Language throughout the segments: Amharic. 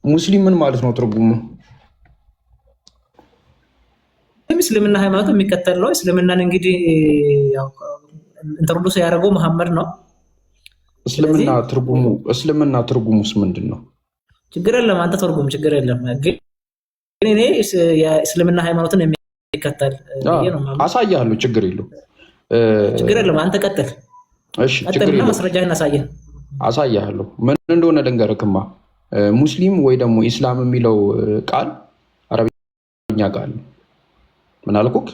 ሙስሊም ምን ማለት ነው ትርጉሙ? እስልምና ሃይማኖት የሚከተል ነው። እስልምናን እንግዲህ ያው ኢንትሮዱስ ያደረገው መሐመድ ነው። እስልምና ትርጉሙስ ምንድን ነው? ችግር የለም አንተ ተርጉም፣ ችግር የለም። ግን እኔ የእስልምና ሃይማኖትን የሚከተል አሳያለሁ። ችግር የለም አንተ ቀጥል። እሺ ችግር የለም። ማስረጃህን አሳያለሁ። ምን እንደሆነ ልንገርክማ። ሙስሊም ወይ ደግሞ ኢስላም የሚለው ቃል አረብኛ ቃል ነው። ምን አልኩክ?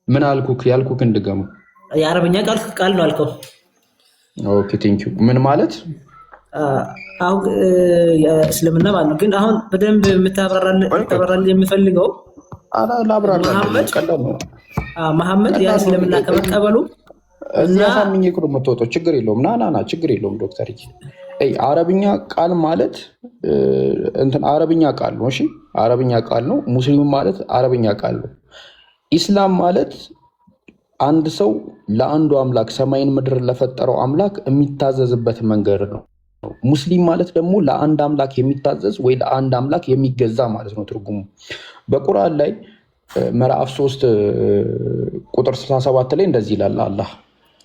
ምን አልኩክ? ያልኩክ እንድገሙ። የአረብኛ ቃል ነው አልከው። ኦኬ ቴንክ ዩ። ምን ማለት አሁን እስልምና ማለት ነው። ግን አሁን በደንብ የምታብራራልኝ የምፈልገው መሐመድ ያ እስልምና ከመቀበሉ እዚያ ሳምኜ እኮ ነው የምትወጣው። ችግር የለውም። ና ችግር የለውም ዶክተር። አረብኛ ቃል ማለት አረብኛ ቃል ነው። እሺ አረብኛ ቃል ነው። ሙስሊም ማለት አረብኛ ቃል ነው። ኢስላም ማለት አንድ ሰው ለአንዱ አምላክ ሰማይን ምድር ለፈጠረው አምላክ የሚታዘዝበት መንገድ ነው። ሙስሊም ማለት ደግሞ ለአንድ አምላክ የሚታዘዝ ወይ ለአንድ አምላክ የሚገዛ ማለት ነው ትርጉሙ። በቁርአን ላይ ምዕራፍ 3 ቁጥር 67 ላይ እንደዚህ ይላል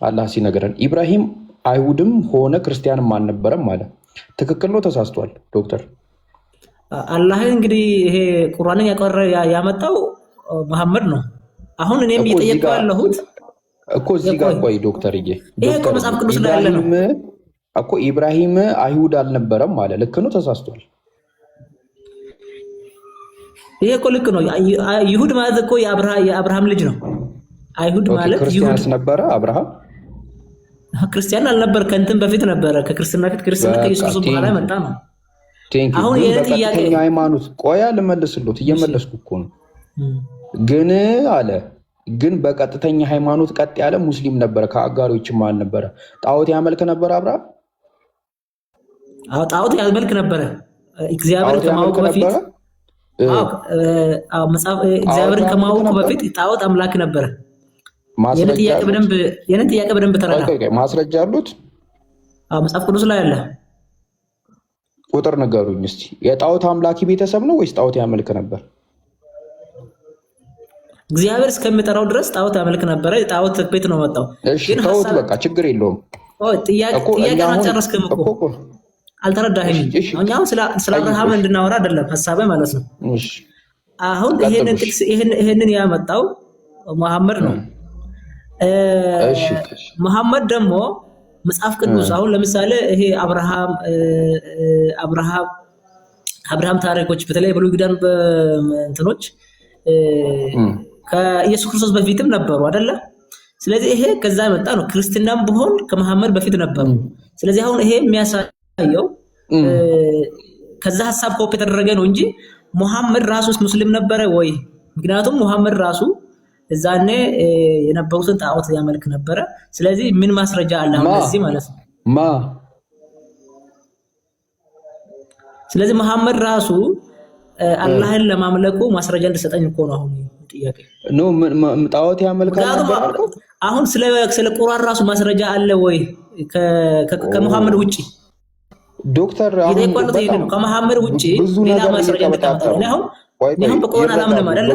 አላህ ሲነግረን ኢብራሂም አይሁድም ሆነ ክርስቲያንም አልነበረም ማለት ትክክል ነው ተሳስቷል ዶክተር? አላህ እንግዲህ ይሄ ቁርአንን ያመጣው መሐመድ ነው። አሁን እኔም እየጠየቀው ያለሁት እኮ እዚህ ጋር ቆይ ዶክተርዬ፣ ይሄ እኮ መጽሐፍ ቅዱስ ላይ ያለ ነው እኮ ኢብራሂም አይሁድ አልነበረም ማለት ልክ ነው ተሳስቷል? ይሄ እኮ ልክ ነው። ይሁድ ማለት እኮ የአብርሃም ልጅ ነው። አይሁድ ማለት ክርስቲያንስ ነበረ። አብርሃም ክርስቲያን አልነበር፣ ከእንትን በፊት ነበረ። ከክርስትና ፊት ክርስትና ከኢየሱስ በኋላ መጣ ነው። አሁን ጥያቄ ሃይማኖት ቆያ ልመልስሎት እየመለስኩ እኮ ነው። ግን በቀጥተኛ ሃይማኖት ቀጥ ያለ ሙስሊም ነበረ። ከአጋሮችም አልነበረ። ጣዖት ያመልክ ነበር አብርሃም። ጣዖት ያመልክ ነበረ። እግዚአብሔርን ከማወቁ በፊት እግዚአብሔርን ከማወቁ በፊት ጣዖት አምላክ ነበረ። የኔ ጥያቄ በደንብ ተረዳ። ማስረጃ አሉት? መጽሐፍ ቅዱስ ላይ አለ። ቁጥር ንገሩኝ እስቲ። የጣዖት አምላኪ ቤተሰብ ነው ወይስ ጣዖት ያመልክ ነበር? እግዚአብሔር እስከሚጠራው ድረስ ጣዖት ያመልክ ነበረ። ጣዖት ቤት ነው መጣው። ግን ጣዖት በቃ ችግር የለውም። ጥያቄ አልጨረስክም እኮ አልተረዳኸኝ። አሁን ስለ አብርሃም እንድናወራ አይደለም ሐሳቤ ማለት ነው። አሁን ይሄንን ያመጣው መሐመድ ነው። መሐመድ ደግሞ መጽሐፍ ቅዱስ አሁን ለምሳሌ ይሄ አብርሃም ታሪኮች በተለይ ብሉይ ኪዳን እንትኖች ከኢየሱስ ክርስቶስ በፊትም ነበሩ አይደለ? ስለዚህ ይሄ ከዛ የመጣ ነው። ክርስትናም ቢሆን ከመሐመድ በፊት ነበሩ። ስለዚህ አሁን ይሄ የሚያሳየው ከዛ ሐሳብ ኮፒ የተደረገ ነው እንጂ መሐመድ ራሱ ሙስሊም ነበረ ወይ? ምክንያቱም መሐመድ ራሱ እዛኔ የነበሩትን ጣዖት ያመልክ ነበረ። ስለዚህ ምን ማስረጃ አለ አሁን እዚህ ማለት ነው? ስለዚህ መሐመድ ራሱ አላህን ለማምለኩ ማስረጃ እንድሰጠኝ እኮ ነው አሁን ጥያቄ ነው። ጣዖት ያመልካል ነበር አልኩ። አሁን ስለ ቁርአን ራሱ ማስረጃ አለ ወይ ከመሐመድ ውጪ? ዶክተር ከመሐመድ ውጪ ሌላ ማስረጃ እንድታመጣልኝ። አሁን በቁርአን አላምንም አይደለ?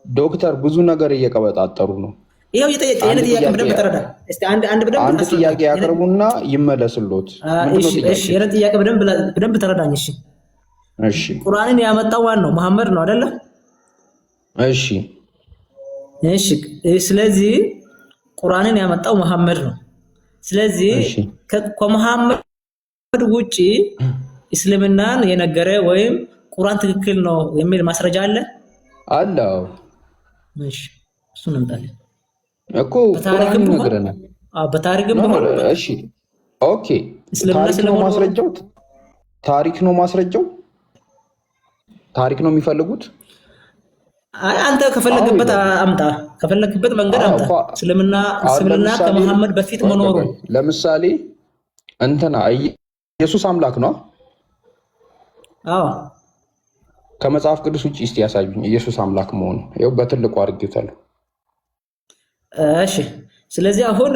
ዶክተር ብዙ ነገር እየቀበጣጠሩ ነው። ይሄው የኔ ጥያቄ በደንብ ተረዳ እስቲ። አንድ ጥያቄ ያቀርቡና ይመለስልዎት። እሺ የኔ ጥያቄ በደንብ ተረዳኝ። እሺ ቁርአንን ያመጣው ማን ነው? መሐመድ ነው አይደለ? እሺ ስለዚህ ቁርአንን ያመጣው መሐመድ ነው። ስለዚህ ከመሐመድ ውጪ እስልምናን የነገረ ወይም ቁርአን ትክክል ነው የሚል ማስረጃ አለ? አለው። እሺ እሱን እንጣለን እኮ ቁርአን ይነግረናል። በታሪክም ቢሆን እሺ ኦኬ። ማስረጃው ታሪክ ነው። ማስረጃው ታሪክ ነው የሚፈልጉት። አንተ ከፈለክበት አምጣ፣ ከፈለክበት መንገድ አምጣ። እስልምና ከመሐመድ በፊት መኖሩ ለምሳሌ ኢየሱስ አምላክ ነው። አዎ ከመጽሐፍ ቅዱስ ውጪ እስቲ ያሳዩኝ ኢየሱስ አምላክ መሆኑ። ይኸው በትልቁ አድርጌታለሁ። እሺ ስለዚህ አሁን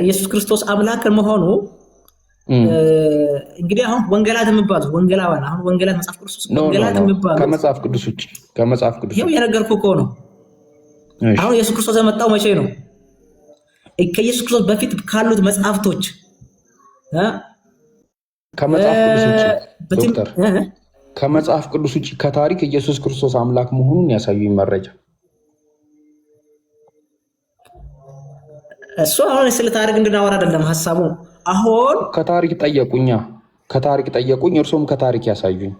ኢየሱስ ክርስቶስ አምላክ መሆኑ እንግዲህ አሁን ወንጌላት የሚባሉት ወንጌላውያን አሁን ወንጌላት መጽሐፍ ቅዱስ ወንጌላት የሚባሉት ከመጽሐፍ ቅዱስ ይሄው የነገርኩህ እኮ ነው። አሁን ኢየሱስ ክርስቶስ የመጣው መቼ ነው? ከኢየሱስ ክርስቶስ በፊት ካሉት መጽሐፍቶች ከመጽሐፍ ቅዱስ ውጪ ዶክተር ከመጽሐፍ ቅዱስ ውጪ ከታሪክ ኢየሱስ ክርስቶስ አምላክ መሆኑን ያሳዩኝ መረጃ። እሱ አሁን ስለ ታሪክ እንድናወራ አይደለም ሐሳቡ። አሁን ከታሪክ ጠየቁኝ፣ እርሶም ከታሪክ ያሳዩኝ።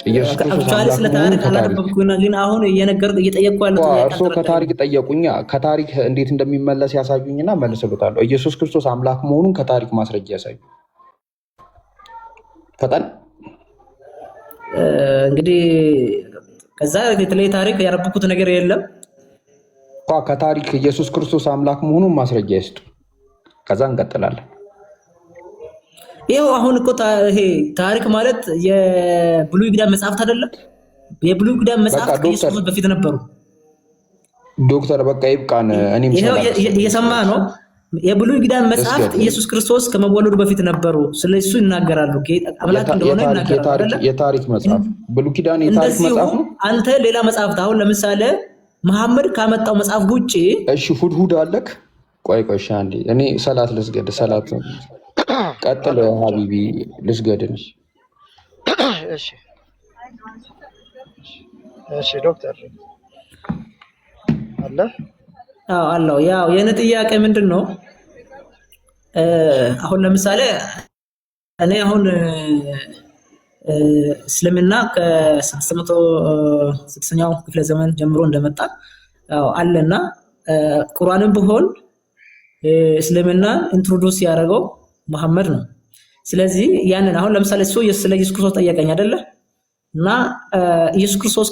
ኢየሱስ ክርስቶስ አምላክ ስለ ታሪክ አላነበብኩና ግን አሁን እየጠየቅኩ ያለው እርሶ ከታሪክ ጠየቁኝ። ከታሪክ እንዴት እንደሚመለስ ያሳዩኝና መልስልዎታለሁ። ኢየሱስ ክርስቶስ አምላክ መሆኑን ከታሪክ ማስረጃ ያሳዩ። ፈጠን እንግዲህ ከዛ የተለየ ታሪክ ያረብኩት ነገር የለም። ከታሪክ ኢየሱስ ክርስቶስ አምላክ መሆኑን ማስረጃ ይስጡ። ከዛ እንቀጥላለን። ይሄው አሁን እኮ ይሄ ታሪክ ማለት የብሉይ ኪዳን መጽሐፍት አይደለም? የብሉይ ኪዳን መጽሐፍት ከኢየሱስ ክርስቶስ በፊት ነበሩ። ዶክተር በቃ ይብቃን። እኔም እየሰማ ነው። የብሉይ ኪዳን መጽሐፍት ኢየሱስ ክርስቶስ ከመወለዱ በፊት ነበሩ። ስለሱ ይናገራሉ። አምላክ እንደሆነ ይናገራሉ። የታሪክ መጽሐፍ ብሉይ ኪዳን የታሪክ መጽሐፍ ነው። አንተ ሌላ መጽሐፍት አሁን ለምሳሌ መሐመድ ካመጣው መጽሐፍ ውጪ እሺ፣ ሁድሁድ አለክ? ቆይ አንዴ እኔ ሰላት ልስገድ። ሰላት ቀጥል ሀቢቢ፣ ልስገድ። እሺ ዶክተር አለ? አዎ አለው። ያው የኔ ጥያቄ ምንድነው? አሁን ለምሳሌ እኔ አሁን እስልምና ከ660ኛው ክፍለ ዘመን ጀምሮ እንደመጣ አለና ቁርአንን ቢሆን እስልምና ኢንትሮዱስ ያደረገው መሐመድ ነው። ስለዚህ ያንን አሁን ለምሳሌ እሱ ስለ ኢየሱስ ክርስቶስ ጠየቀኝ አይደለ? እና ኢየሱስ ክርስቶስ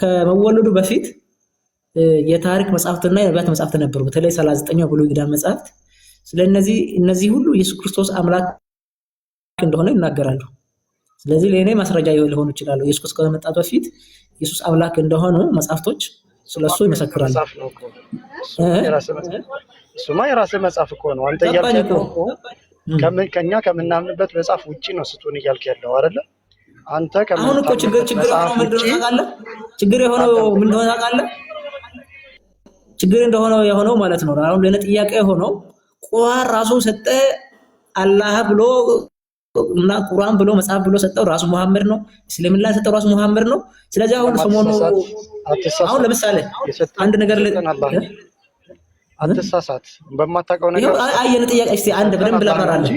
ከመወለዱ በፊት የታሪክ መጽሐፍትና የነቢያት መጽሐፍት ነበሩ። በተለይ 39ኛው ብሉይ ኪዳን መጽሐፍት እነዚህ ሁሉ ኢየሱስ ክርስቶስ አምላክ እንደሆነ ይናገራሉ። ስለዚህ ለእኔ ማስረጃ ሊሆኑ ይችላሉ። ኢየሱስ ክርስቶስ ከመምጣቱ በፊት ኢየሱስ አምላክ እንደሆኑ መጽሐፍቶች ስለሱ ይመሰክራሉ። እሱማ የራስህ መጽሐፍ እኮ ነው። አንተ እያልክ ያለው እኮ ከኛ ከምናምንበት መጽሐፍ ውጪ ነው ስትሆን እያልክ ያለው አይደለ? አንተ አሁን እኮ ችግር የሆነው ምንድን ነው ታውቃለህ? ችግር የሆነው ምንድን ነው ታውቃለህ? ችግር እንደሆነ የሆነው ማለት ነው። አሁን ለኔ ጥያቄ የሆነው ቁርአን ራሱ ሰጠ አላህ ብሎ እና ቁርአን ብሎ መጽሐፍ ብሎ ሰጠው ራሱ መሐመድ ነው። እስልምና ሰጠው ራሱ መሐመድ ነው። ስለዚህ አሁን ሰሞኑ አሁን ለምሳሌ አንድ ነገር አትሳሳት በማታውቀው ነገር አየነ ጥያቄ እስቲ አንድ በደንብ ላብራራለህ።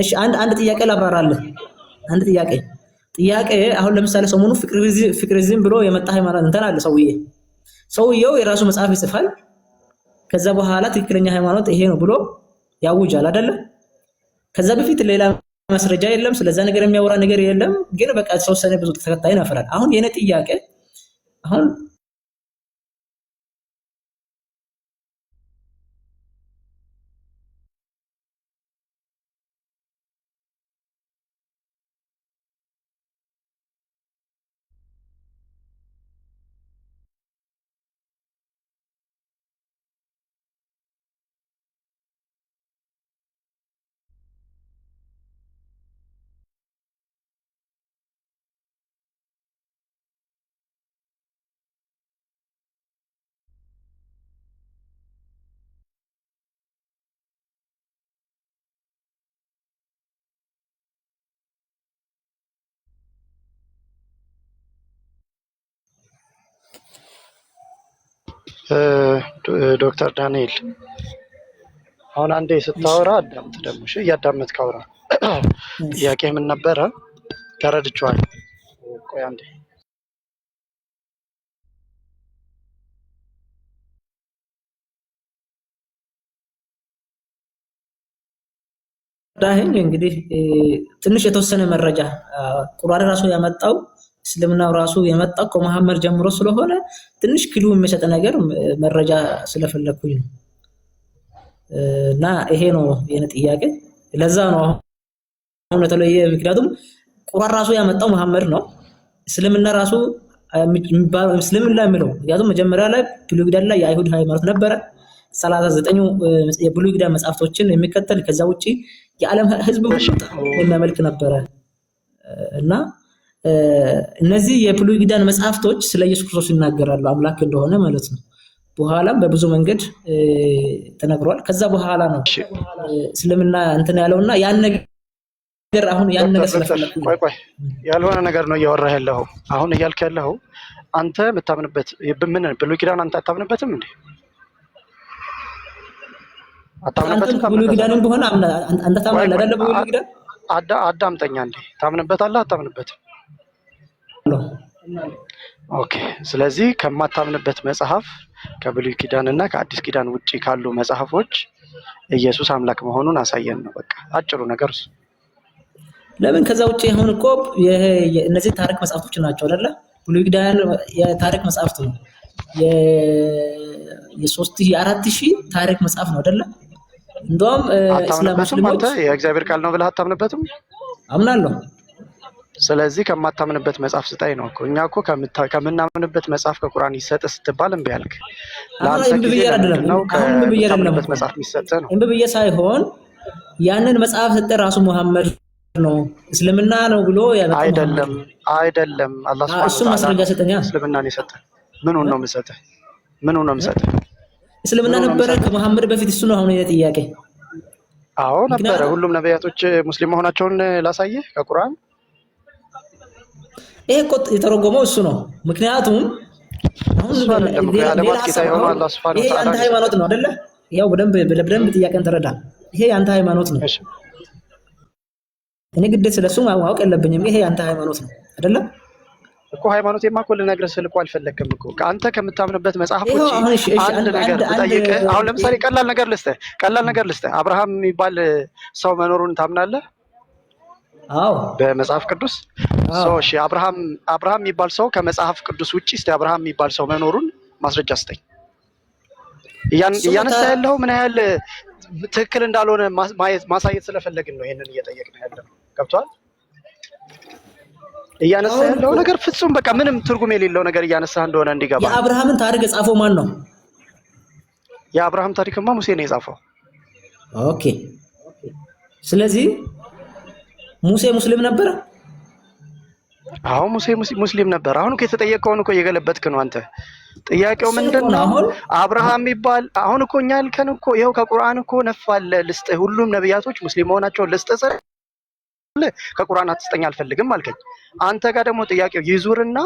እሺ አንድ ጥያቄ ላብራራለህ። አንድ ጥያቄ አሁን ለምሳሌ ሰሞኑ ፍቅሪዝም ብሎ የመጣ ሃይማኖት እንትን አለ። ሰውየው የራሱ መጽሐፍ ይጽፋል። ከዛ በኋላ ትክክለኛ ሃይማኖት ይሄ ነው ብሎ ያውጃል አይደለ? ከዛ በፊት ሌላ ማስረጃ የለም፣ ስለዛ ነገር የሚያወራ ነገር የለም። ግን በቃ ተወሰነ ብዙ ተከታይ ያፈራል። አሁን የኔ ጥያቄ አሁን ዶክተር ዳንኤል አሁን አንዴ ስታወራ አዳምጥ። ደግሞ እሺ፣ እያዳመጥክ አውራ። ጥያቄ ምን ነበረ? ተረድቼዋለሁ። ቆይ አንዴ ዳህኝ እንግዲህ ትንሽ የተወሰነ መረጃ ቁርአን ራሱ ያመጣው እስልምናው ራሱ የመጣው ከመሐመድ ጀምሮ ስለሆነ ትንሽ ክሉ የሚሰጥ ነገር መረጃ ስለፈለኩኝ ነው። እና ይሄ ነው የኔ ጥያቄ። ለዛ ነው አሁን የተለየ ምክንያቱም ቁርአን ራሱ ያመጣው መሐመድ ነው። እስልምና ራሱ እስልምና የሚለው ምክንያቱም መጀመሪያ ላይ ብሉይ ኪዳን ላይ የአይሁድ ሃይማኖት ነበረ። 39 የብሉይ ኪዳን መጽሐፍቶችን የሚከተል ከዛ ውጪ የዓለም ህዝብ ሁሉ የሚያመልክ ነበረ እና እነዚህ የብሉይ ኪዳን መጽሐፍቶች ስለ ኢየሱስ ክርስቶስ ይናገራሉ አምላክ እንደሆነ ማለት ነው። በኋላም በብዙ መንገድ ተነግሯል። ከዛ በኋላ ነው እስልምና እንትን ያለውና ያን ነገር አሁን ያን ነገር ስለፈለኩ ቆይ ያልሆነ ነገር ነው እያወራህ ያለው። አሁን እያልክ ያለው አንተ የምታምንበት ምን ብሉይ ኪዳን አንተ አታምንበትም እንዴ? አታምንበትም? ብሉይ ኪዳንም ቢሆን አንተ ታምናለህ አይደል? ብሉይ ኪዳን አዳምጠኛ እንዴ? ታምንበታለህ አታምንበትም? ኦኬ። ስለዚህ ከማታምንበት መጽሐፍ ከብሉይ ኪዳን እና ከአዲስ ኪዳን ውጪ ካሉ መጽሐፎች ኢየሱስ አምላክ መሆኑን አሳየን ነው በቃ አጭሩ ነገር እሱ። ለምን ከዛ ውጪ አሁን እኮ እነዚህ ታሪክ መጽሐፍቶች ናቸው አይደለ? ብሉይ ኪዳን የታሪክ መጽሐፍት ነው። የ3000 4000 ታሪክ መጽሐፍ ነው አይደለ? እንደውም እስላም ሙስሊሞች የእግዚአብሔር ቃል ነው ብለህ አታምንበትም? አምናለሁ። ስለዚህ ከማታምንበት መጽሐፍ ስጠኝ ነው እኮ። እኛ እኮ ከምናምንበት መጽሐፍ ከቁርአን ይሰጥ ስትባል እምቢ አልክ። ለአንተ ጊዜ ነው ከምናምንበት መጽሐፍ የሚሰጥ ነው። እምቢ ብዬ ሳይሆን ያንን መጽሐፍ ሰጠ ራሱ መሐመድ ነው እስልምና ነው ብሎ ያመጣው አይደለም አላህ Subhanahu እሱ ማስረጃ ሰጠኛ። እስልምናን የሰጠ ምኑን ነው የምሰጠህ? እስልምና ነበረ ከመሐመድ በፊት እሱ ነው አሁን ጥያቄ። አዎ ነበረ። ሁሉም ነብያቶች ሙስሊም መሆናቸውን ላሳየህ ከቁርአን። ይሄ እኮ የተረጎመው እሱ ነው። ምክንያቱም አሁን ይሄ አንተ ሃይማኖት ነው አይደለ? ያው በደንብ ጥያቄን ተረዳ። ይሄ አንተ ሃይማኖት ነው። እኔ ግዴታ ስለሱ ማወቅ የለብኝም። ይሄ አንተ ሃይማኖት ነው አይደለ? እኮ ሃይማኖቴማ እኮ ልነግርህ ስል እኮ አልፈለክም እኮ ከአንተ ከምታምንበት መጽሐፎች አንድ ነገር ልጠይቅህ። አሁን ለምሳሌ ቀላል ነገር ልስጥህ። አብርሃም የሚባል ሰው መኖሩን ታምናለህ? አዎ በመጽሐፍ ቅዱስ ሰው። እሺ አብርሃም የሚባል ሰው ከመጽሐፍ ቅዱስ ውጪ እስቲ አብርሃም የሚባል ሰው መኖሩን ማስረጃ ስጠኝ። እያነሳ ያለው ምን ያህል ትክክል እንዳልሆነ ማሳየት ስለፈለግን ነው ይሄንን እየጠየቅን ያለው። ገብቷል? እያነሳ ያለው ነገር ፍጹም በቃ ምንም ትርጉም የሌለው ነገር እያነሳ እንደሆነ እንዲገባ። የአብርሃምን ታሪክ የጻፈው ማን ነው? የአብርሃም ታሪክማ ሙሴ ነው የጻፈው። ኦኬ። ስለዚህ ሙሴ ሙስሊም ነበር? አዎ ሙሴ ሙስሊም ነበር። አሁን እኮ የተጠየቀውን እኮ እየገለበጥክ ነው አንተ። ጥያቄው ምንድነው? አብርሃም የሚባል አሁን እኮ እኛ ያልከን እኮ ይኸው ከቁርአን እኮ ነፋለ ልስጥህ። ሁሉም ነብያቶች ሙስሊም መሆናቸውን ልስጥህ። ከቁርአን አትስጠኝ አልፈልግም አልከኝ። አንተ ጋር ደግሞ ጥያቄው ይዙርና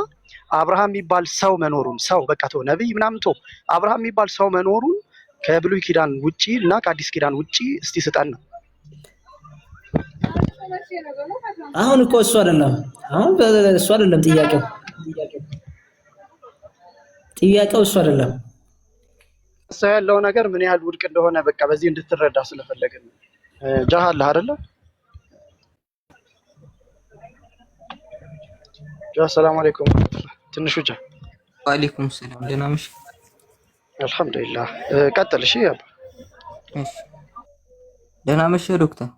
አብርሃም የሚባል ሰው መኖሩን በቃ ተው ነብይ ምናምን ተው። አብርሃም የሚባል ሰው መኖሩን ከብሉይ ኪዳን ውጪ እና ከአዲስ ኪዳን ውጪ እስቲ ስጠን ነው። አሁን እኮ እሱ አይደለም ጥያቄው እሱ አይደለም። ሰው ያለው ነገር ምን ያህል ውድቅ እንደሆነ በቃ በዚህ እንድትረዳ ስለፈለግን ነው። ጃሃል አይደለ? ሰላም አለይኩም ትንሹ ጃ። ወአለይኩም ሰላም። ደህና ነሽ? አልሐምዱሊላህ። ቀጥል። እሺ አባ። እሺ ደህና ነሽ ዶክተር?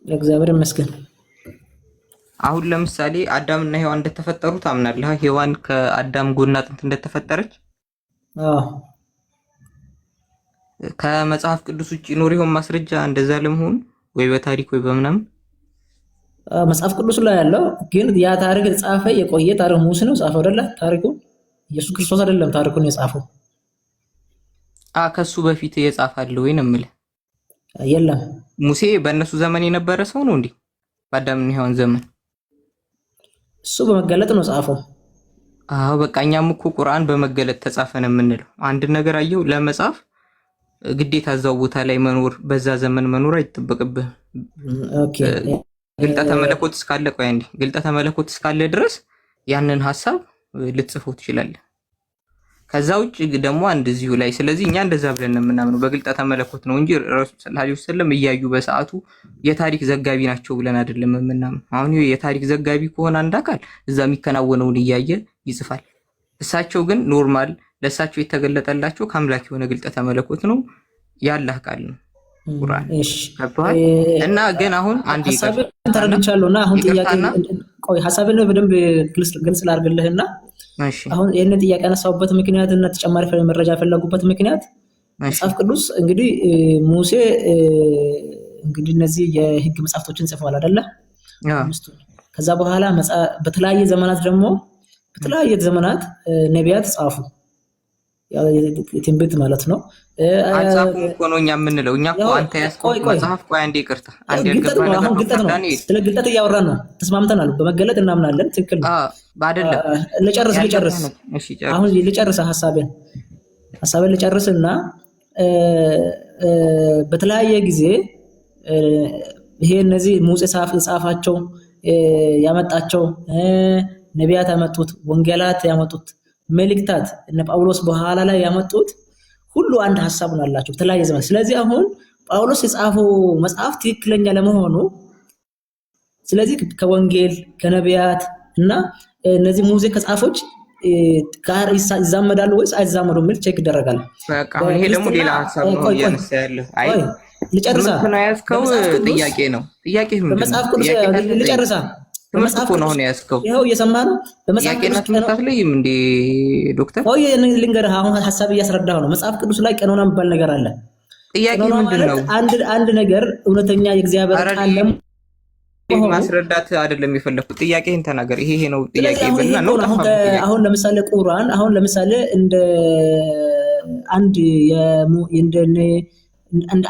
እግዚአብሔር ይመስገን። አሁን ለምሳሌ አዳምና ሔዋን እንደተፈጠሩ ታምናለህ? ሔዋን ከአዳም ጎን አጥንት እንደተፈጠረች? አዎ። ከመጽሐፍ ቅዱስ ውጪ ኖር ይሆን ማስረጃ እንደዛ ለመሆኑ ወይ በታሪክ ወይ በምናምን? መጽሐፍ ቅዱስ ላይ ያለው ግን ያ ታሪክ የተጻፈ የቆየ ታሪክ ሙሴ ነው ጻፈው አይደለ? ታሪኩ ኢየሱስ ክርስቶስ አይደለም ታሪኩን የጻፈው። ከሱ በፊት የጻፋል ወይ ነው የምልህ? የለም። ሙሴ በእነሱ ዘመን የነበረ ሰው ነው እንዴ? በአዳምና ሔዋን ዘመን እሱ በመገለጥ ነው ጻፈው። አዎ በቃ እኛም እኮ ቁርአን በመገለጥ ተጻፈ ነው የምንለው። አንድ ነገር አየው ለመጻፍ ግዴታ እዛው ቦታ ላይ መኖር በዛ ዘመን መኖር አይጠበቅብህ። ኦኬ። ግልጠተ መለኮት እስካለ ግልጠተ መለኮት እስካለ ድረስ ያንን ሐሳብ ልትጽፈው ትችላለህ። ከዛ ውጭ ደግሞ አንድ እዚሁ ላይ ስለዚህ እኛ እንደዛ ብለን ነው የምናምነው በግልጠተ መለኮት ነው እንጂ ረሱል ሰለላሁ ዐለይሂ ወሰለም እያዩ በሰዓቱ የታሪክ ዘጋቢ ናቸው ብለን አይደለም የምናምነው። አሁን የታሪክ ዘጋቢ ከሆነ አንድ አካል እዛ የሚከናወነውን እያየ ይጽፋል። እሳቸው ግን ኖርማል ለእሳቸው የተገለጠላቸው ከአምላክ የሆነ ግልጠተ መለኮት ነው ያላህ ቃል ነው ቁርአን። እሺ እና ግን አሁን አንድ ሐሳብን ተረድቻለሁና አሁን ሐሳብን በደንብ ግልጽ ላድርግልህና እሺ አሁን ይሄን ጥያቄ ያነሳውበት ምክንያት እና ተጨማሪ መረጃ ፈለጉበት ምክንያት መጽሐፍ ቅዱስ እንግዲህ ሙሴ እንግዲህ እነዚህ የህግ መጽሐፍቶችን ጽፏል አይደለ? ከዛ በኋላ በተለያየ ዘመናት ደግሞ በተለያየ ዘመናት ነቢያት ጻፉ። ያው የትንቢት ማለት ነው። አልጻፉም እኮ ነው እኛ የምንለው። እኛ እኮ አንተ ያስቆይ መጽሐፍ ቆይ አንዴ ይቅርታ፣ አንዴ ያልገባ ነገር ነው። ስለ ግልጠት እያወራን ነው። ተስማምተናል። በመገለጥ እናምናለን። ትክክል ነው አይደለም? ልጨርስ። አሁን ልጨርስ ሐሳቤን ልጨርስና በተለያየ ጊዜ ይሄ እነዚህ ሙሴ ጻፋቸው ያመጣቸው ነቢያት ያመጡት ወንጌላት ያመጡት መልእክታት እነ ጳውሎስ በኋላ ላይ ያመጡት ሁሉ አንድ ሐሳብ ነው አላቸው በተለያየ ዘመን። ስለዚህ አሁን ጳውሎስ የጻፈው መጽሐፍ ትክክለኛ ለመሆኑ ስለዚህ ከወንጌል ከነቢያት እና እነዚህ ሙሴ ከጻፎች ጋር ይዛመዳሉ ወይስ አይዛመዱም የሚል ቼክ ይደረጋል። በቃ ይሄ ደግሞ ሌላ ሐሳብ ነው እያነሳ ያለው። አይ ልጨርሳ ምን ያስከው ጥያቄ ነው። ጥያቄ ምን በመጽሐፍ ቅዱስ ልጨርሳ በመጽሐፍ ቅዱስ ነው ያስከው። ይሄው እየሰማህ ነው። በመጽሐፍ ቅዱስ ላይ እንደ ዶክተር ወይ ልንገርህ፣ አሁን ሐሳብ እያስረዳሁ ነው። መጽሐፍ ቅዱስ ላይ ቀኖና የሚባል ነገር አለ። ጥያቄ ምንድነው? አንድ ነገር እውነተኛ የእግዚአብሔር ቃል ማስረዳት አይደለም የፈለኩት። ጥያቄህን ተናገር። ይሄ ነው ጥያቄ ብልና ነው። አሁን ለምሳሌ ቁርአን አሁን ለምሳሌ እንደ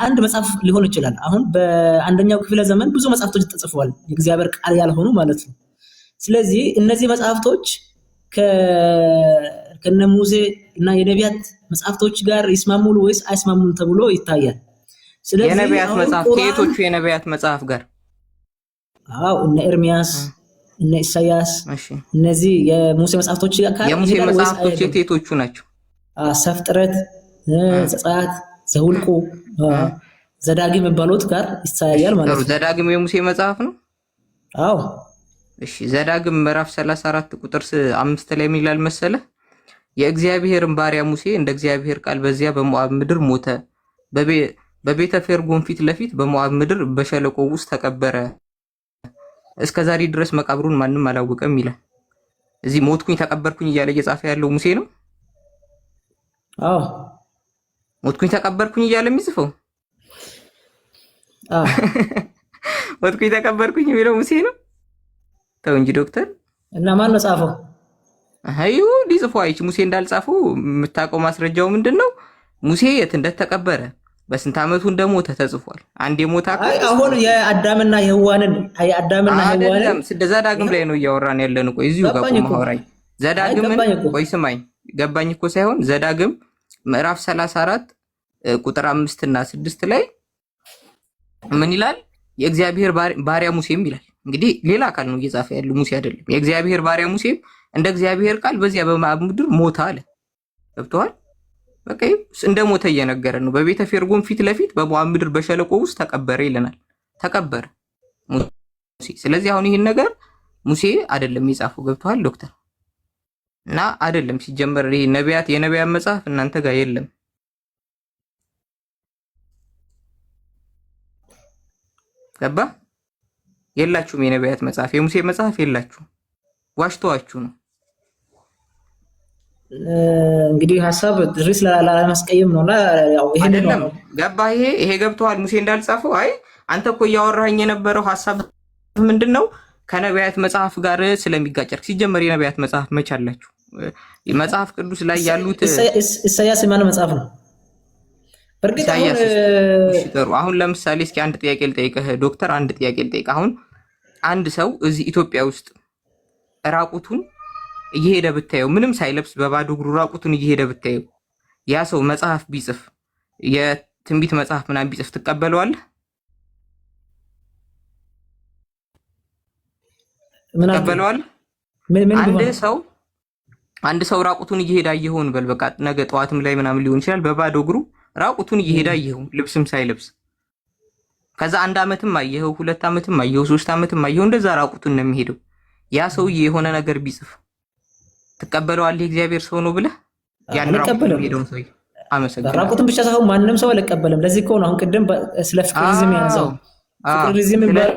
አንድ መጽሐፍ ሊሆን ይችላል። አሁን በአንደኛው ክፍለ ዘመን ብዙ መጽሐፍቶች ተጽፈዋል፣ የእግዚአብሔር ቃል ያልሆኑ ማለት ነው። ስለዚህ እነዚህ መጽሐፍቶች ከነ ሙሴ እና የነቢያት መጽሐፍቶች ጋር ይስማሙሉ ወይስ አይስማሙም ተብሎ ይታያል። ስለዚህ የነቢያት መጽሐፍ ከየቶቹ የነቢያት መጽሐፍ ጋር? አዎ እነ ኤርሚያስ እነ ኢሳያስ እነዚህ የሙሴ መጽሐፍቶች ጋር የሙሴ መጽሐፍቶች የቶቹ ናቸው? ዘፍጥረት፣ ዘጸአት፣ ዘኍልቍ፣ ዘዳግም የሚባሉት ጋር ይታያል ማለት ነው። ዘዳግም የሙሴ መጽሐፍ ነው። አዎ እሺ። ዘዳግም ምዕራፍ 34 ቁጥር 5 ላይ ምን ይላል መሰለ? የእግዚአብሔርን ባሪያ ሙሴ እንደ እግዚአብሔር ቃል በዚያ በሞዓብ ምድር ሞተ፣ በቤተ ፌርጎን ፊት ለፊት በሞዓብ ምድር በሸለቆ ውስጥ ተቀበረ፣ እስከ ዛሬ ድረስ መቃብሩን ማንም አላወቀም ይላል። እዚህ ሞትኩኝ ተቀበርኩኝ እያለ እየጻፈ ያለው ሙሴ ነው። አዎ ሞትኩኝ ተቀበርኩኝ እያለ የሚጽፈው ሞትኩኝ ተቀበርኩኝ የሚለው ሙሴ ነው። ተው እንጂ ዶክተር። እና ማን ነው ጻፈው? አዩ ሊጽፈው አይች ሙሴ እንዳልጻፈው የምታውቀው ማስረጃው ምንድነው? ሙሴ የት እንደተቀበረ በስንት ዓመቱ እንደሞተ ተጽፏል። አንድ የሞታ አሁን የአዳምና የሔዋንን አይደለም ዘዳግም ላይ ነው እያወራን ያለን። ቆይ እዚሁ ጋር ማውራኝ ዘዳግምን ቆይ ስማኝ። ገባኝ እኮ ሳይሆን ዘዳግም ምዕራፍ 34 ቁጥር 5 እና 6 ላይ ምን ይላል? የእግዚአብሔር ባሪያ ሙሴም ይላል። እንግዲህ ሌላ ቃል ነው እየጻፈ ያለው ሙሴ አይደለም። የእግዚአብሔር ባሪያ ሙሴም እንደ እግዚአብሔር ቃል በዚያ በሞዓብ ምድር ሞተ አለ። ገብቶሃል? በቃ እንደ ሞተ እየነገረ ነው። በቤተ ፌርጎን ፊት ለፊት በሞዓብ ምድር በሸለቆ ውስጥ ተቀበረ ይለናል። ተቀበረ ሙሴ። ስለዚህ አሁን ይሄን ነገር ሙሴ አይደለም የጻፈው። ገብቶሃል ዶክተር? እና አይደለም ሲጀመር ይሄ የነቢያት መጽሐፍ እናንተ ጋር የለም። ገባ? የላችሁም የነቢያት መጽሐፍ፣ የሙሴ መጽሐፍ የላችሁም። ዋሽተዋችሁ ነው። እንግዲህ ሐሳብ ድሪስ ላለማስቀየም ነውና ያው ይሄን ነው። ገባ? ይሄ ገብቶሃል? ሙሴ እንዳልጻፈው። አይ አንተ እኮ እያወራኸኝ የነበረው ሐሳብ ምንድነው? ከነቢያት መጽሐፍ ጋር ስለሚጋጨር። ሲጀመር የነቢያት መጽሐፍ መች አላችሁ? መጽሐፍ ቅዱስ ላይ ያሉት ኢሳያስ የማን መጽሐፍ ነው? በርግጥ አሁን ለምሳሌ እስኪ አንድ ጥያቄ ልጠይቅህ ዶክተር፣ አንድ ጥያቄ ልጠይቅህ። አሁን አንድ ሰው እዚህ ኢትዮጵያ ውስጥ ራቁቱን እየሄደ ብታየው፣ ምንም ሳይለብስ በባዶ እግሩ ራቁቱን እየሄደ ብታየው፣ ያ ሰው መጽሐፍ ቢጽፍ፣ የትንቢት መጽሐፍ ምናምን ቢጽፍ ትቀበለዋለህ? ትቀበለዋለህ? አንድ ሰው ራቁቱን እየሄደ አየኸውን በል፣ በቃ ነገ ጠዋትም ላይ ምናምን ሊሆን ይችላል። በባዶ እግሩ ራቁቱን እየሄደ አየኸው፣ ልብስም ሳይለብስ። ከዛ 1 ዓመትም አየኸው፣ 2 ዓመትም አየኸው፣ 3 ዓመትም አየኸው፣ እንደዛ ራቁቱን ነው የሚሄደው። ያ ሰውዬ የሆነ ነገር ቢጽፍ ትቀበለዋለህ? የእግዚአብሔር ሰው ነው ብለህ? ያን ራቁቱን ሄደውን ሰውዬ አመሰግናለሁ። ራቁቱን ብቻ ሳይሆን ማንም ሰው አልቀበለም። ለዚህ እኮ ነው አሁን ቅድም ስለ ፍቅሪዝም ያነሳው። ፍቅሪዝም ይባላል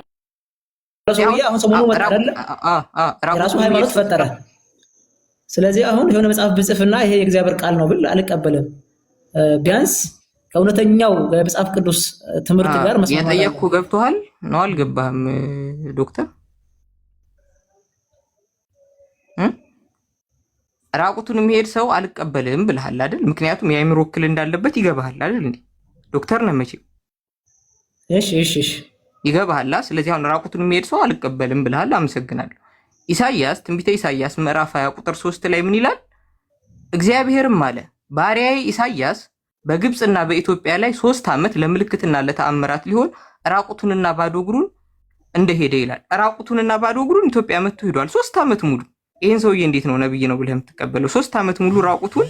ሰውዬ አሁን ሰሞኑ መጣ አይደል? ራሱ ሃይማኖት ፈጠረ። ስለዚህ አሁን የሆነ መጽሐፍ ብጽፍና ይሄ የእግዚአብሔር ቃል ነው ብል አልቀበለም። ቢያንስ ከእውነተኛው የመጽሐፍ ቅዱስ ትምህርት ጋር መስማማት የጠየቅኩ ገብቶሃል ነው አልገባህም ዶክተር? ራቁቱን የሚሄድ ሰው አልቀበልም ብለሃል አይደል? ምክንያቱም የአእምሮ እክል እንዳለበት ይገባሃል አይደል እንዴ? ዶክተር ነህ መቼም። እሺ ይገባሃል። ስለዚህ አሁን ራቁቱን የሚሄድ ሰው አልቀበልም ብለሃል። አመሰግናለሁ። ኢሳይያስ ትንቢተ ኢሳይያስ ምዕራፍ 20 ቁጥር 3 ላይ ምን ይላል? እግዚአብሔርም አለ ባሪያዬ ኢሳይያስ በግብፅና በኢትዮጵያ ላይ 3 ዓመት ለምልክትና ለተአምራት ሊሆን ራቁቱንና ባዶ እግሩን እንደሄደ ይላል። ራቁቱንና ባዶ እግሩን ኢትዮጵያ መጥቶ ሄዷል 3 ዓመት ሙሉ። ይሄን ሰውዬ እንዴት ነው ነብይ ነው ብለህ የምትቀበለው? 3 ዓመት ሙሉ ራቁቱን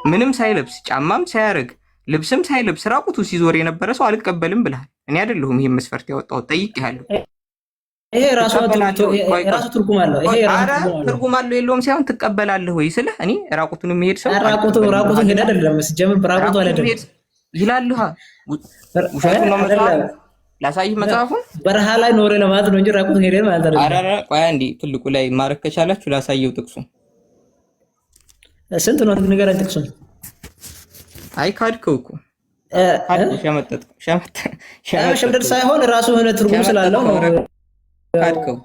ምንም ሳይለብስ ጫማም ሳያረግ ልብስም ሳይለብስ ራቁቱ ሲዞር የነበረ ሰው አልቀበልም ብለሃል። እኔ አይደለሁም ይሄን መስፈርት ያወጣው፣ ጠይቄሃለሁ። ይሄ ራሱ ትርጉም አለው። ይሄ ራሱ ትርጉም አለው የለውም ሳይሆን ትቀበላለህ ወይ ስለ እኔ ራቁቱን የሚሄድ ሰው ራቁቱን ሄደ አይደለም ሲጀምር ራቁቱ አይደለም ይላልህ። ውሸቱን ነው መጽሐፍ ላሳይህ፣ መጽሐፉን በረሃ ላይ ኖረ ለማለት ነው እንጂ ራቁቱን ሄደ ማለት አይደለም። አረ ቆይ አንዴ ትልቁ ላይ ማረክ ከቻላችሁ ላሳየው ጥቅሱን። ስንት ነው ንገረን ጥቅሱን። አይ ካድከው እኮ ሸምደድ ሳይሆን ራሱ የሆነ ትርጉም ስላለው ነው ካድከው።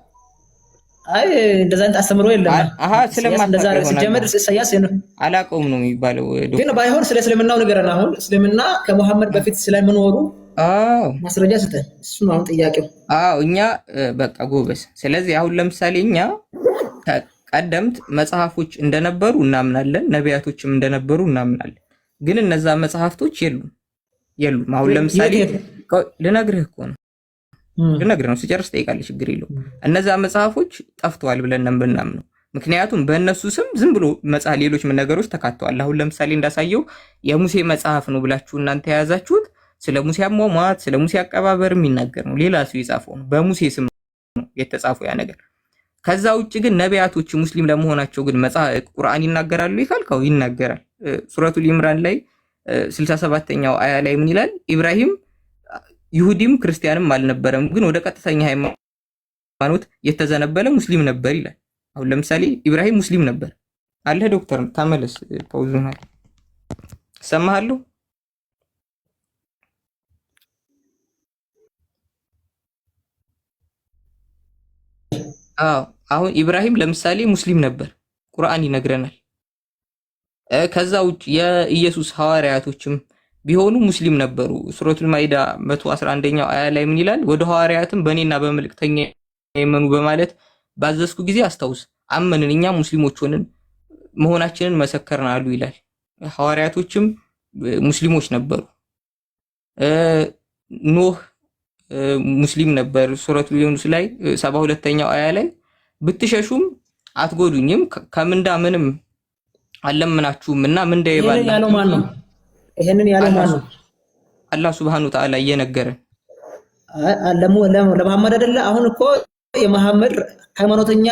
አይ እንደዛ አይነት አስተምሮ የለም። አሃ ስለማታውቀው ሲጀመር ኢሳይያስ አላውቀውም ነው የሚባለው። ግን ባይሆን ስለ እስልምናው ንገረን። አሁን እስልምና ከመሐመድ በፊት ስለመኖሩ ማስረጃ ስጠን። እሱ ነው አሁን ጥያቄው። እኛ በቃ ጎበዝ። ስለዚህ አሁን ለምሳሌ እኛ ቀደምት መጽሐፎች እንደነበሩ እናምናለን፣ ነቢያቶችም እንደነበሩ እናምናለን። ግን እነዛ መጽሐፍቶች የሉም። አሁን ለምሳሌ ልነግርህ እኮ ነው ልነግርህ ነው፣ ስጨርስ ጠይቃለህ፣ ችግር የለውም። እነዛ መጽሐፎች ጠፍተዋል ብለን ብናምነው፣ ምክንያቱም በእነሱ ስም ዝም ብሎ ሌሎች ነገሮች ተካተዋል። አሁን ለምሳሌ እንዳሳየው የሙሴ መጽሐፍ ነው ብላችሁ እናንተ የያዛችሁት ስለ ሙሴ አሟሟት፣ ስለ ሙሴ አቀባበር የሚናገር ነው። ሌላ ሰው የጻፈው ነው፣ በሙሴ ስም ነው የተጻፈው ያ ነገር። ከዛ ውጭ ግን ነቢያቶች ሙስሊም ለመሆናቸው ግን ቁርአን ይናገራሉ ይካልከው ይናገራል። ሱረቱል ኢምራን ላይ 67ኛው አያ ላይ ምን ይላል? ኢብራሂም ይሁዲም ክርስቲያንም አልነበረም፣ ግን ወደ ቀጥተኛ ሃይማኖት የተዘነበለ ሙስሊም ነበር ይላል። አሁን ለምሳሌ ኢብራሂም ሙስሊም ነበር አለ። ዶክተር ተመለስ፣ ፓውዙናል ሰማሃለሁ። አሁን ኢብራሂም ለምሳሌ ሙስሊም ነበር፣ ቁርአን ይነግረናል። ከዛ ውጭ የኢየሱስ ሐዋርያቶችም ቢሆኑ ሙስሊም ነበሩ። ሱረቱል ማኢዳ 111ኛው አያ ላይ ምን ይላል? ወደ ሐዋርያትም በእኔና በመልእክተኛ የመኑ በማለት ባዘዝኩ ጊዜ አስታውስ፣ አመንን፣ እኛ ሙስሊሞች ሆነን መሆናችንን መሰከርን አሉ ይላል። ሐዋርያቶችም ሙስሊሞች ነበሩ። ኖህ ሙስሊም ነበር። ሱረቱል ዩኑስ ላይ 72ኛው አያ ላይ ብትሸሹም አትጎዱኝም ከምንዳ ምንም አለምናችሁም እና ምንዳ ይባል ያለው ማን ነው? ይሄንን ያለው ማን ነው? አላህ Subhanahu Wa Ta'ala እየነገረን ለመሐመድ አይደለ? አሁን እኮ የመሐመድ ሃይማኖተኛ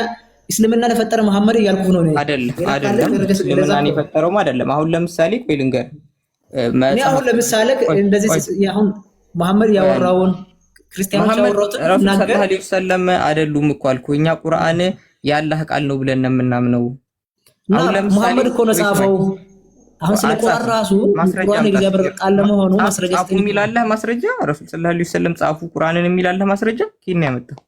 እስልምናን የፈጠረ መሐመድ እያልኩ ነው። አይደለም እስልምናን የፈጠረውም አይደለም። አሁን ለምሳሌ ቆይ ልንገር፣ አሁን ለምሳሌ እንደዚህ አሁን መሐመድ ያወራውን ክርስቲያኖች ያወራውን ሰለላሁ ዐለይሂ ወሰለም አይደሉም እኮ አልኩኝ። እኛ ቁርአን ያላህ ቃል ነው ብለን የምናምነው። አሁን ለምሳሌ መሐመድ እኮ ነው ጻፈው። አሁን ስለ ቁርአን ራሱ ቁርአን የእግዚአብሔር ቃል ለመሆኑ ማስረጃ ጻፉ የሚላልህ ማስረጃ ረሱል ሰለላሁ ዐለይሂ ወሰለም ጻፉ ቁርአንን የሚላልህ ማስረጃ ከየት ያመጣው?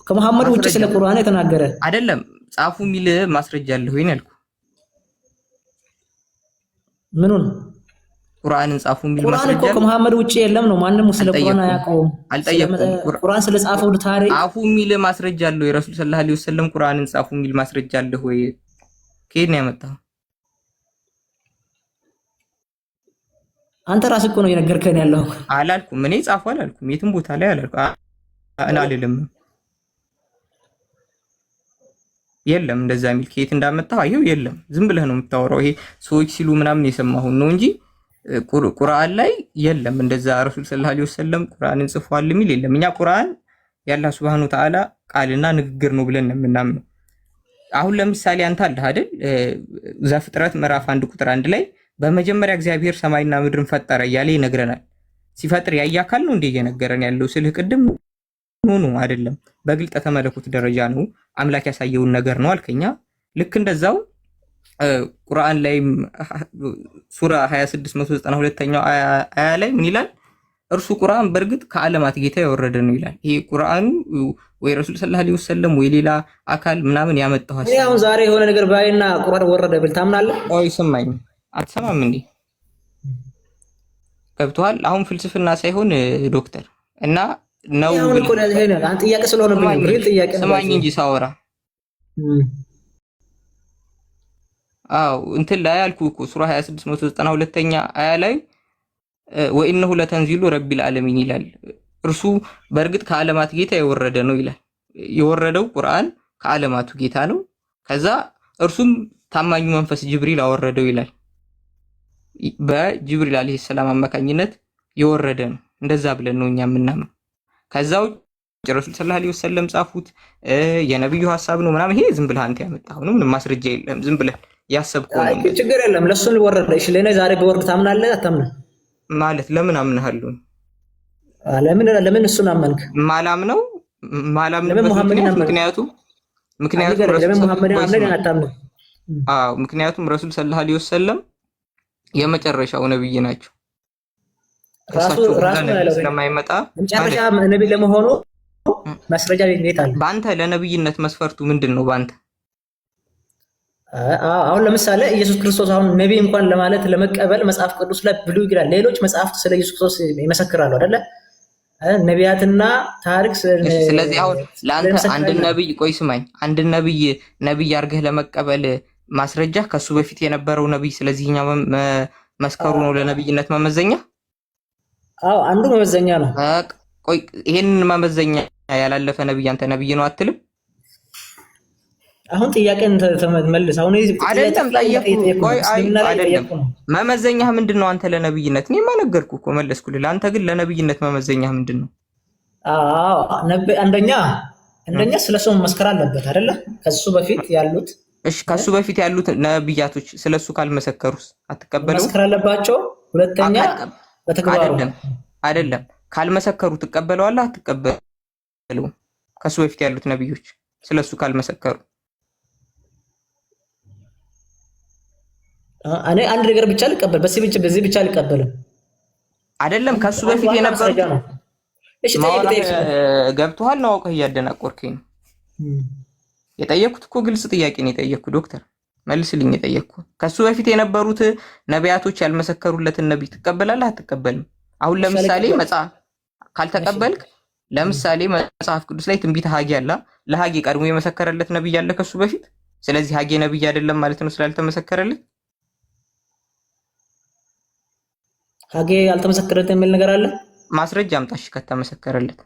ከመሐመድ ውጭ ስለ ቁርአን የተናገረ አይደለም። ጻፉ የሚል ማስረጃ አለ ወይ ነው? ምኑን? ቁርአንን ጻፉ የሚል ማስረጃ ቁርአን እኮ ከመሐመድ ውጭ የለም ነው። ማንንም ስለ ቁርአን አያውቀውም። አልጠየቁም። ቁርአን ስለ ጻፈው ታሪክ ጻፉ የሚል ማስረጃ አለ ወይ? ረሱል ሰለላሁ ዐለይሂ ወሰለም ቁርአንን ጻፉ የሚል ማስረጃ አለ ወይ? ከየት ነው ያመጣው? አንተ ራስህ እኮ ነው የነገርከን ያለው። አላልኩም፣ እኔ ጻፉ አላልኩም፣ የትም ቦታ ላይ አላልኩም። እኔ አልልም። የለም እንደዛ የሚል ከየት እንዳመጣው አይው የለም። ዝም ብለህ ነው የምታወራው። ይሄ ሰዎች ሲሉ ምናምን የሰማሁን ነው እንጂ ቁርአን ላይ የለም እንደዛ ረሱል ሰለላሁ ዐለይሂ ወሰለም ቁርአንን ጽፏል የሚል የለም። እኛ ቁርአን ያላህ Subhanahu Wa Ta'ala ቃልና ንግግር ነው ብለን ነው የምናምነው። አሁን ለምሳሌ አንተ አለህ አይደል ዘፍጥረት ምዕራፍ 1 ቁጥር 1 ላይ በመጀመሪያ እግዚአብሔር ሰማይና ምድርን ፈጠረ እያለ ይነግረናል። ሲፈጥር ያየ አካል ነው እንደ እየነገረን ያለው ስልህ ቅድም ሆኖ አይደለም፣ በግልጠተ መለኮት ደረጃ ነው አምላክ ያሳየውን ነገር ነው አልከኛ። ልክ እንደዛው ቁርአን ላይም ሱራ 2692ኛው አያ ላይ ምን ይላል? እርሱ ቁርአን በእርግጥ ከዓለማት ጌታ የወረደ ነው ይላል። ይሄ ቁርአኑ ወይ ረሱል ሰለላሁ ዐለይሂ ወሰለም ወይ ሌላ አካል ምናምን ያመጣው ሐሳብ። አሁን ዛሬ የሆነ ነገር ባይና ቁርአን ወረደ ብል ታምናለህ? ቆይ ስማኝ፣ አትሰማም እንዴ? ገብቶሃል? አሁን ፍልስፍና ሳይሆን ዶክተር እና ነው አንተ ጥያቄ ስለሆነብኝ ነው። ጥያቄ ስማኝ እንጂ ሳወራ አው እንትን ላይ አልኩህ እኮ ሱራ 2692ኛ አያ ላይ ወኢነሁ ለተንዚሉ ረቢል ዓለሚን ይላል። እርሱ በእርግጥ ከዓለማት ጌታ የወረደ ነው ይላል። የወረደው ቁርአን ከዓለማቱ ጌታ ነው። ከዛ እርሱም ታማኙ መንፈስ ጅብሪል አወረደው ይላል። በጅብሪል አለይሂ ሰላም አማካኝነት የወረደ ነው። እንደዛ ብለን ነው እኛ የምናምነው። ከዛው ረሱል ሰለላሁ ዐለይሂ ወሰለም ጻፉት የነብዩ ሐሳብ ነው ምናምን። ይሄ ዝም ብለህ አንተ ያመጣው ነው፣ ምንም ማስረጃ የለም። ዝም ብለህ ያሰብከው ነው። ችግር የለም። ለሱ ወረደ። እሺ ለኔ ዛሬ በወርድ ታምናለህ አታምነህ? ማለት ለምን አምናለሁ? ለምን እሱን አመንክ? ማላምነው ምክንያቱም ረሱል ሰለላሁ ዐለይሂ ወሰለም የመጨረሻው ነብይ ናቸው። ራሱ ስለማይመጣ መጨረሻ ነብይ ለመሆኑ ማስረጃ ቤት አለ። በአንተ ለነብይነት መስፈርቱ ምንድነው? በአንተ አሁን ለምሳሌ ኢየሱስ ክርስቶስ አሁን ነብይ እንኳን ለማለት ለመቀበል መጽሐፍ ቅዱስ ላይ ብሉይ ይላል። ሌሎች መጽሐፍት ስለ ኢየሱስ ክርስቶስ ይመሰክራሉ አይደለ? ነቢያትና ታሪክ። ስለዚህ አሁን ለአንተ አንድ ነብይ ቆይ ስማኝ፣ አንድ ነብይ አድርገህ ለመቀበል ማስረጃ ከሱ በፊት የነበረው ነብይ ስለዚህኛው መስከሩ ነው ለነብይነት መመዘኛ? አዎ አንዱ መመዘኛ ነው። ቆይ ይሄንን መመዘኛ ያላለፈ ነብይ አንተ ነብይ ነው አትልም? አሁን ጥያቄን ተመልስ። አሁን አይደለም አይደለም መመዘኛህ ምንድነው? አንተ ለነብይነት እኔ ማነገርኩህ እኮ መለስኩልህ። ለአንተ ግን ለነብይነት መመዘኛህ ምንድነው? አዎ አንደኛ ስለሱ መስከር አለበት አይደለ? ከሱ በፊት ያሉት እሺ፣ ከሱ በፊት ያሉት ነብያቶች ስለሱ ካልመሰከሩስ አትቀበለው? መስከር አለባቸው። ሁለተኛ በተግባሩ አይደለም ካልመሰከሩ ትቀበለዋለህ አትቀበለውም? ከሱ በፊት ያሉት ነብዮች ስለሱ ካልመሰከሩ እኔ አንድ ነገር ብቻ ልቀበል፣ በዚህ ብቻ ልቀበልም አይደለም። ከሱ በፊት የነበሩት እሺ ጠይቅ ገብቶሃል ነው? አውቀህ እያደናቆርከኝ ነው። የጠየኩት እኮ ግልጽ ጥያቄ ነው የጠየኩት። ዶክተር መልስልኝ። የጠየኩት ከሱ በፊት የነበሩት ነቢያቶች ያልመሰከሩለትን ነብይ ትቀበላለህ አትቀበልም? አሁን ለምሳሌ መጽሐፍ ካልተቀበልክ፣ ለምሳሌ መጽሐፍ ቅዱስ ላይ ትንቢተ ሐጌ አለ። ለሐጌ ቀድሞ የመሰከረለት ነብይ አለ ከሱ በፊት። ስለዚህ ሐጌ ነብይ አይደለም ማለት ነው ስላልተመሰከረለት። ሐጌ ያልተመሰከረለት የሚል ነገር አለ? ማስረጃ አምጣሽ ከተመሰከረለት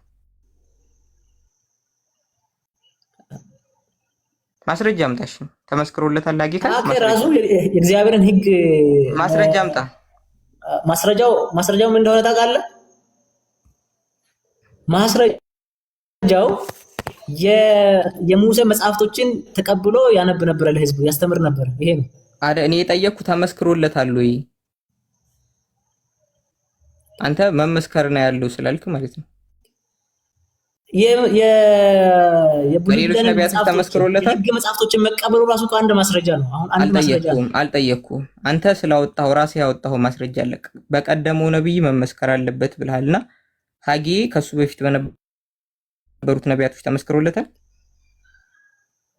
ማስረጃ አምጣሽ። ተመስክሮለታል ሐጌ ካለ ራሱ የእግዚአብሔርን ሕግ ማስረጃ አምጣ። ማስረጃው ምን እንደሆነ ታውቃለህ? ማስረጃው የሙሴ መጽሐፍቶችን ተቀብሎ ያነብ ነበር፣ ለህዝቡ ያስተምር ነበር። ይሄ ነው አይደል? እኔ የጠየቅኩት ተመስክሮለታል ወይ? አንተ መመስከር ነው ያለው ስላልክ ማለት ነው። የሌሎች ነቢያት ተመስክሮለታል። የህግ መጽሐፍቶችን መቀበሉ ራሱ አንድ ማስረጃ ነው። አሁን አንድ ማስረጃ ነው። አልጠየቅኩም። አንተ ስላወጣው ራስህ ያወጣው ማስረጃ አለ። በቀደመው ነብይ መመስከር አለበት ብለሃልና ሐጌ ከሱ በፊት በነበሩት ነቢያቶች ተመስክሮለታል።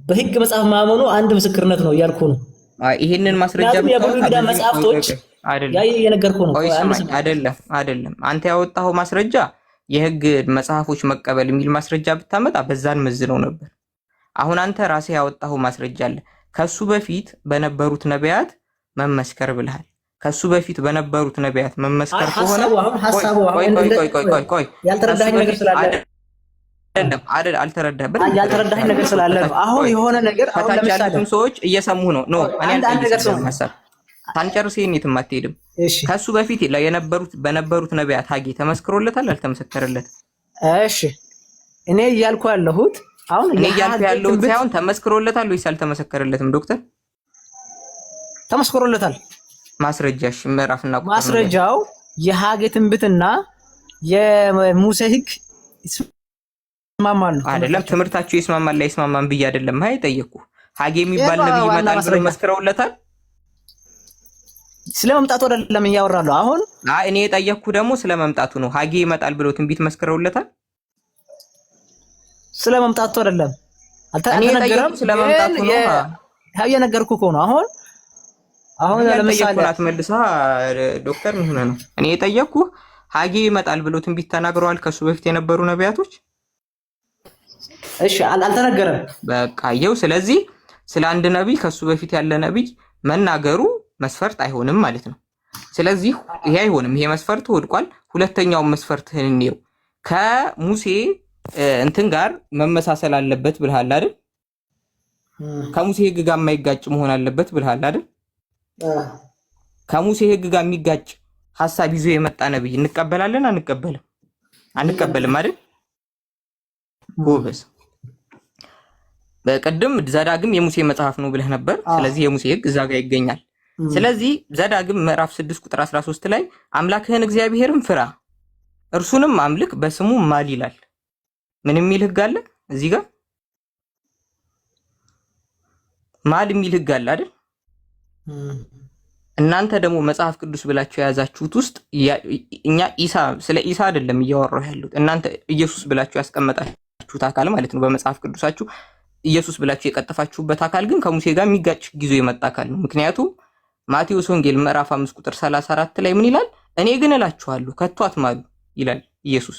በህግ መጽሐፍ ማመኑ አንድ ምስክርነት ነው እያልኩ ነው። ይሄንን ማስረጃ የብሉይ ኪዳን መጽሐፍቶች ያ የነገርኩህ ነው። አይደለም አንተ ያወጣው ማስረጃ የህግ መጽሐፎች መቀበል የሚል ማስረጃ ብታመጣ በዛን መዝነው ነበር። አሁን አንተ ራስህ ያወጣው ማስረጃ አለ። ከሱ በፊት በነበሩት ነቢያት መመስከር ብለሃል። ከሱ በፊት በነበሩት ነቢያት መመስከር ከሆነ ቆይ ያልተረዳኸኝ ነገር ስላለ ያልተረዳኸኝ ነገር ስላለ ነው። አሁን የሆነ ነገር አሁን ለምሳሌ ሰዎች እየሰሙ ነው። አንድ ነገር ሰው ታንጨርስ የትም አትሄድም። ከሱ በፊት በነበሩት ነቢያት ሐጌ ተመስክሮለታል አልተመሰከረለትም? እሺ እኔ እያልኩ ያለሁት ሳይሆን ተመስክሮለታል ወይስ አልተመሰከረለትም? ዶክተር ተመስክሮለታል። ማስረጃሽ ምዕራፍና ቁጥር ማስረጃው የሐጌ ትንቢትና የሙሴ ህግ ይስማማሉ አይደለም? ትምህርታቸው ይስማማል አይስማማም ብዬ አይደለም ጠየቅኩ። ሀጌ የሚባል ነብይ ይመጣል ብለው መስክረውለታል። ስለመምጣቱ አይደለም እያወራለሁ አሁን። እኔ የጠየቅኩ ደግሞ ስለመምጣቱ ነው። ሀጌ ይመጣል ብለው ትንቢት መስክረውለታል። ስለመምጣቱ አይደለም አልተነገረም። ስለመምጣቱ ነው የነገርኩህ እኮ ነው። አሁን ለምሳሌ አትመልሳ ዶክተር ምን ሆነ ነው? እኔ የጠየቅኩህ ሀጌ ይመጣል ብለው ትንቢት ተናግረዋል ከሱ በፊት የነበሩ ነቢያቶች? እሺ አልተነገረም። በቃ ይኸው። ስለዚህ ስለ አንድ ነቢይ ከሱ በፊት ያለ ነቢይ መናገሩ መስፈርት አይሆንም ማለት ነው። ስለዚህ ይሄ አይሆንም፣ ይሄ መስፈርት ወድቋል። ሁለተኛው መስፈርትህን እንየው። ከሙሴ እንትን ጋር መመሳሰል አለበት ብለሃል አይደል? ከሙሴ ሕግ ጋር የማይጋጭ መሆን አለበት ብለሃል አይደል? ከሙሴ ሕግ ጋር የሚጋጭ ሐሳብ ይዞ የመጣ ነብይ እንቀበላለን አንቀበልም? አንቀበልም አይደል? ጎበዝ። በቀደም ዘዳግም የሙሴ መጽሐፍ ነው ብለህ ነበር። ስለዚህ የሙሴ ሕግ እዛ ጋር ይገኛል። ስለዚህ ዘዳግም ምዕራፍ 6 ቁጥር 13 ላይ አምላክህን እግዚአብሔርን ፍራ እርሱንም አምልክ በስሙ ማል ይላል። ምን የሚል ሕግ አለ እዚህ ጋር? ማል የሚል ሕግ አለ አይደል? እናንተ ደግሞ መጽሐፍ ቅዱስ ብላችሁ የያዛችሁት ውስጥ እኛ ስለ ኢሳ አይደለም እያወራሁ ያሉት። እናንተ ኢየሱስ ብላችሁ ያስቀመጣችሁት አካል ማለት ነው። በመጽሐፍ ቅዱሳችሁ ኢየሱስ ብላችሁ የቀጠፋችሁበት አካል ግን ከሙሴ ጋር የሚጋጭ ጊዜ የመጣ አካል ነው። ምክንያቱም ማቴዎስ ወንጌል ምዕራፍ 5 ቁጥር 34 ላይ ምን ይላል? እኔ ግን እላችኋለሁ ከቶ አትማሉ ይላል ኢየሱስ።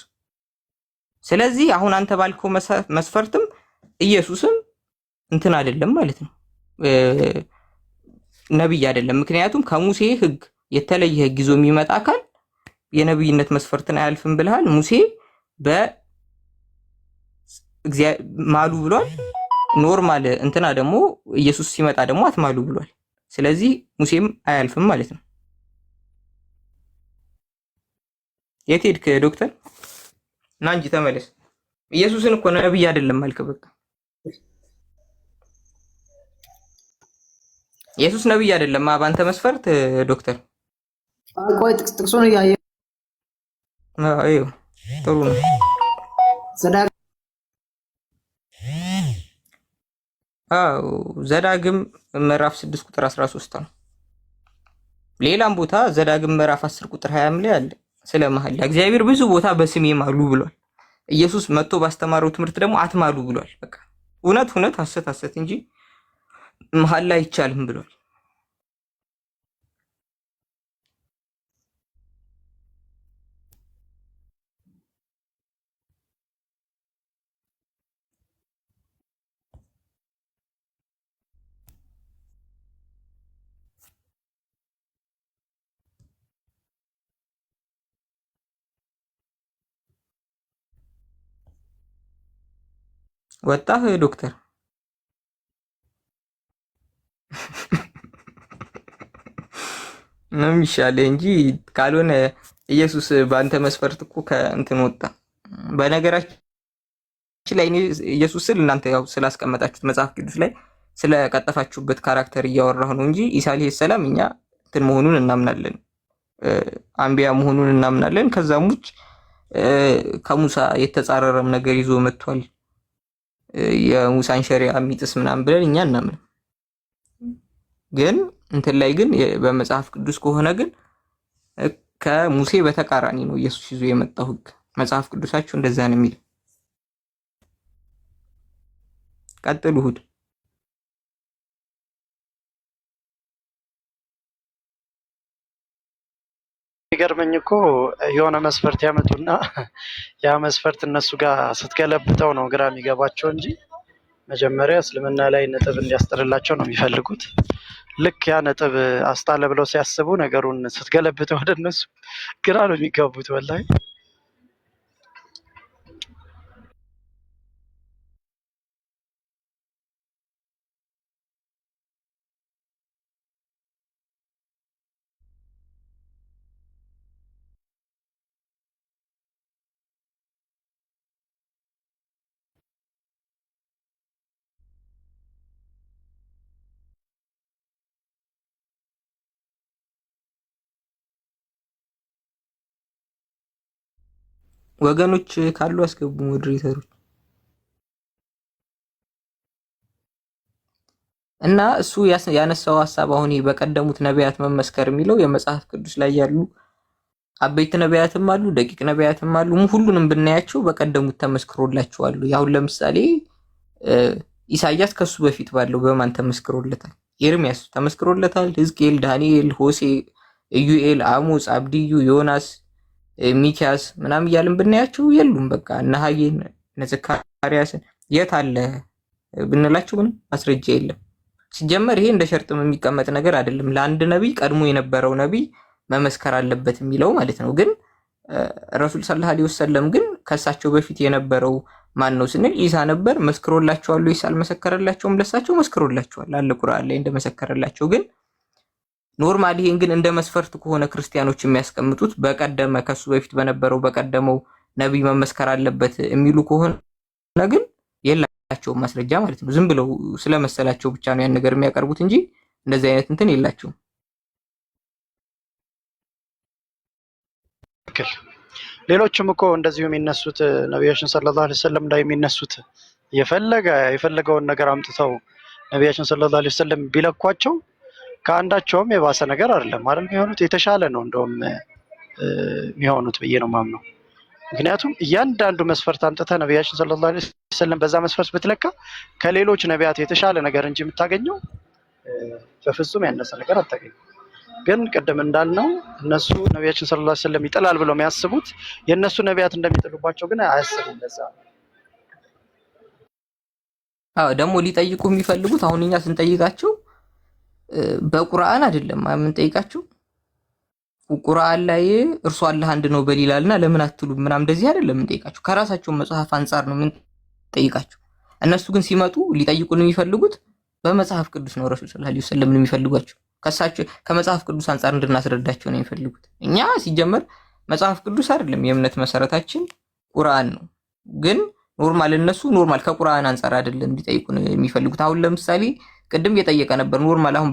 ስለዚህ አሁን አንተ ባልከው መስፈርትም ኢየሱስም እንትን አይደለም ማለት ነው፣ ነብይ አይደለም። ምክንያቱም ከሙሴ ሕግ የተለየ ሕግ ይዞ የሚመጣ አካል የነብይነት መስፈርትን አያልፍም ብለሃል። ሙሴ ማሉ ብሏል። ኖርማል እንትና ደግሞ ኢየሱስ ሲመጣ ደግሞ አትማሉ ብሏል። ስለዚህ ሙሴም አያልፍም ማለት ነው። የት ሄድክ ዶክተር? ና እንጂ ተመለስ። ኢየሱስን እኮ ነብይ አይደለም አልክ። በቃ ኢየሱስ ነብይ አይደለም በአንተ መስፈርት ዶክተር። ቆይ ጥቅሱን እያየሁ አዎ፣ ጥሩ ነው። ዘዳግም ምዕራፍ 6 ቁጥር 13 ነው። ሌላም ቦታ ዘዳግም ምዕራፍ 10 ቁጥር 20 ላይ አለ ስለ መሐላ። እግዚአብሔር ብዙ ቦታ በስሜ ማሉ ብሏል። ኢየሱስ መጥቶ ባስተማረው ትምህርት ደግሞ አትማሉ ብሏል። በቃ እውነት እውነት፣ ሐሰት ሐሰት እንጂ መሐላ አይቻልም ብሏል። ወጣህ ዶክተር? ነው የሚሻለው እንጂ ካልሆነ ኢየሱስ በአንተ መስፈርት እኮ ከእንትን ወጣ። በነገራችን ላይ ኢየሱስ ስል እናንተ ያው ስላስቀመጣችሁት መጽሐፍ ቅዱስ ላይ ስለቀጠፋችሁበት ካራክተር እያወራሁ ነው እንጂ ኢሳ አለይሂ ሰላም እኛ እንትን መሆኑን እናምናለን፣ አንቢያ መሆኑን እናምናለን። ከዛም ውጭ ከሙሳ የተጻረረም ነገር ይዞ መጥቷል፣ የሙሳን ሸሪዓ የሚጥስ ምናምን ብለን እኛ እናምን። ግን እንትን ላይ ግን በመጽሐፍ ቅዱስ ከሆነ ግን ከሙሴ በተቃራኒ ነው ኢየሱስ ይዞ የመጣው ሕግ። መጽሐፍ ቅዱሳችሁ እንደዛ ነው የሚል። ቀጥሉ እሑድ። የሚገርመኝ እኮ የሆነ መስፈርት ያመጡና ያ መስፈርት እነሱ ጋር ስትገለብጠው ነው ግራ የሚገባቸው እንጂ መጀመሪያ እስልምና ላይ ነጥብ እንዲያስጥልላቸው ነው የሚፈልጉት። ልክ ያ ነጥብ አስጣለ ብለው ሲያስቡ ነገሩን ስትገለብጠው ወደ እነሱ ግራ ነው የሚጋቡት ወላሂ። ወገኖች ካሉ አስገቡ ሞዴሬተሮች። እና እሱ ያነሳው ሐሳብ አሁን በቀደሙት ነቢያት መመስከር የሚለው የመጽሐፍ ቅዱስ ላይ ያሉ አበይት ነቢያትም አሉ፣ ደቂቅ ነቢያትም አሉ። ሁሉንም ብናያቸው በቀደሙት ተመስክሮላቸዋል። ያው ለምሳሌ ኢሳያስ ከሱ በፊት ባለው በማን ተመስክሮለታል? ኤርሚያስ ተመስክሮለታል። ሕዝቅኤል፣ ዳንኤል፣ ሆሴ፣ ኢዩኤል፣ አሞጽ፣ አብድዩ፣ ዮናስ፣ ሚኪያስ ምናምን እያልን ብናያቸው የሉም። በቃ እነ ሐጌን እነ ዘካርያስን የት አለ ብንላቸው ምንም ማስረጃ የለም። ሲጀመር ይሄ እንደ ሸርጥም የሚቀመጥ ነገር አይደለም። ለአንድ ነቢይ ቀድሞ የነበረው ነቢይ መመስከር አለበት የሚለው ማለት ነው። ግን ረሱል ሰለላሁ ዐለይሂ ወሰለም ግን ከሳቸው በፊት የነበረው ማን ነው ስንል ኢሳ ነበር። መስክሮላቸዋል ወይስ አልመሰከረላቸውም? ለሳቸው መስክሮላቸዋል አለ ቁርአን ላይ እንደመሰከረላቸው። ግን ኖርማሊ ይሄን ግን እንደ መስፈርት ከሆነ ክርስቲያኖች የሚያስቀምጡት በቀደመ ከሱ በፊት በነበረው በቀደመው ነቢይ መመስከር አለበት የሚሉ ከሆነ ግን የላቸውም ማስረጃ ማለት ነው። ዝም ብለው ስለመሰላቸው ብቻ ነው ያን ነገር የሚያቀርቡት እንጂ እንደዚህ አይነት እንትን የላቸውም። ሌሎችም እኮ እንደዚሁ የሚነሱት ነቢያችን ሰለላሁ ዐለይሂ ወሰለም ላይ የሚነሱት የፈለገውን ነገር አምጥተው ነቢያችን ሰለላሁ ዐለይሂ ወሰለም ቢለኳቸው ከአንዳቸውም የባሰ ነገር አይደለም አይደል የሚሆኑት፣ የተሻለ ነው እንደውም የሚሆኑት ብዬ ነው ማምነው። ምክንያቱም እያንዳንዱ መስፈርት አምጥተህ ነቢያችን ሰለላሁ ዐለይሂ ወሰለም በዛ መስፈርት ብትለካ ከሌሎች ነቢያት የተሻለ ነገር እንጂ የምታገኘው በፍጹም ያነሰ ነገር አታገኝም። ግን ቅድም እንዳልነው እነሱ ነቢያችን ሰለላሁ ዐለይሂ ወሰለም ይጥላል ብለው የሚያስቡት የእነሱ ነቢያት እንደሚጥሉባቸው ግን አያስቡም። ለዛ ደግሞ ሊጠይቁ የሚፈልጉት አሁን እኛ ስንጠይቃቸው በቁርአን አይደለም የምንጠይቃቸው። ቁርአን ላይ እርሱ አላህ አንድ ነው በሊላልና ለምን አትሉም ምናምን እንደዚህ አይደለም የምንጠይቃቸው። ከራሳቸው መጽሐፍ አንጻር ነው የምንጠይቃቸው። እነሱ ግን ሲመጡ ሊጠይቁን የሚፈልጉት በመጽሐፍ ቅዱስ ነው። ረሱል ሰለላሁ ዐለይሂ ወሰለም የሚፈልጓቸው ከሳቸው ከመጽሐፍ ቅዱስ አንጻር እንድናስረዳቸው ነው የሚፈልጉት። እኛ ሲጀመር መጽሐፍ ቅዱስ አይደለም የእምነት መሰረታችን ቁርአን ነው። ግን ኖርማል እነሱ ኖርማል ከቁርአን አንጻር አይደለም ሊጠይቁን የሚፈልጉት። አሁን ለምሳሌ ቅድም እየጠየቀ ነበር ኖርማል አሁን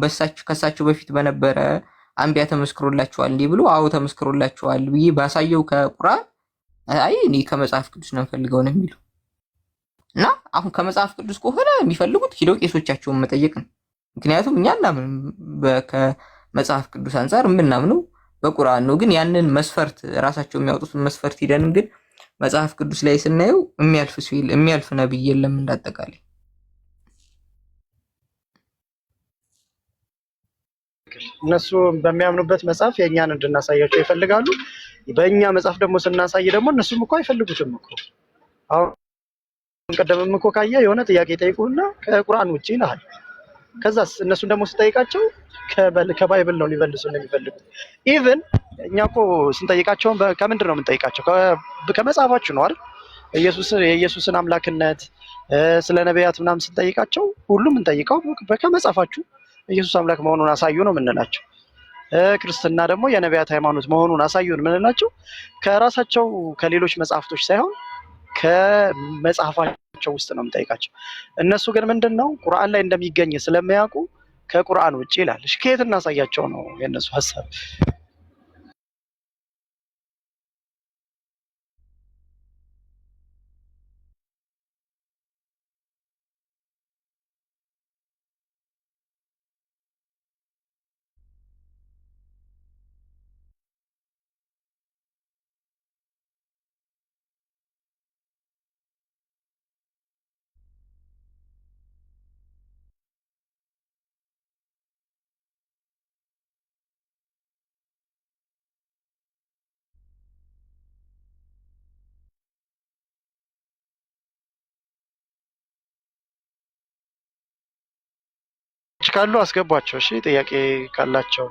ከሳቸው በፊት በነበረ አንቢያ ተመስክሮላቸዋል እንዲህ ብሎ አዎ ተመስክሮላቸዋል ብዬ ባሳየው ከቁርአን አይ እኔ ከመጽሐፍ ቅዱስ ነው የምፈልገው ነው የሚለው። እና አሁን ከመጽሐፍ ቅዱስ ከሆነ የሚፈልጉት ሂደው ቄሶቻቸውን መጠየቅ ነው። ምክንያቱም እኛ እናምን ከመጽሐፍ ቅዱስ አንጻር የምናምነው በቁርአን ነው። ግን ያንን መስፈርት ራሳቸው የሚያወጡትን መስፈርት ሂደን ግን መጽሐፍ ቅዱስ ላይ ስናየው የሚያልፍ ነብይ የለም እንዳጠቃላይ። እነሱ በሚያምኑበት መጽሐፍ የእኛን እንድናሳያቸው ይፈልጋሉ። በእኛ መጽሐፍ ደግሞ ስናሳይ ደግሞ እነሱም እኮ አይፈልጉትም እኮ። አሁን ቀደምም እኮ ካየ የሆነ ጥያቄ ጠይቁና ከቁርአን ውጪ ይልሃል። ከዛስ እነሱን ደግሞ ስጠይቃቸው ከባይብል ነው ሊመልሱ የሚፈልጉት። ኢቭን እኛ እኮ ስንጠይቃቸው ከምንድን ነው የምንጠይቃቸው? ከመጽሐፋችሁ ነው አይደል? የኢየሱስን አምላክነት ስለ ነቢያት ምናምን ስንጠይቃቸው ሁሉም እንጠይቀው ከመጽሐፋችሁ ኢየሱስ አምላክ መሆኑን አሳዩ ነው የምንላቸው። ክርስትና ደግሞ የነቢያት ሃይማኖት መሆኑን አሳዩን የምንላቸው ከራሳቸው ከሌሎች መጽሐፍቶች ሳይሆን ከመጽሐፋቸው ውስጥ ነው የምንጠይቃቸው። እነሱ ግን ምንድን ነው ቁርአን ላይ እንደሚገኝ ስለሚያውቁ ከቁርአን ውጭ ይላል። እሺ ከየት እናሳያቸው ነው የእነሱ ሀሳብ? ካሉ አስገቧቸው። እሺ ጥያቄ ካላቸው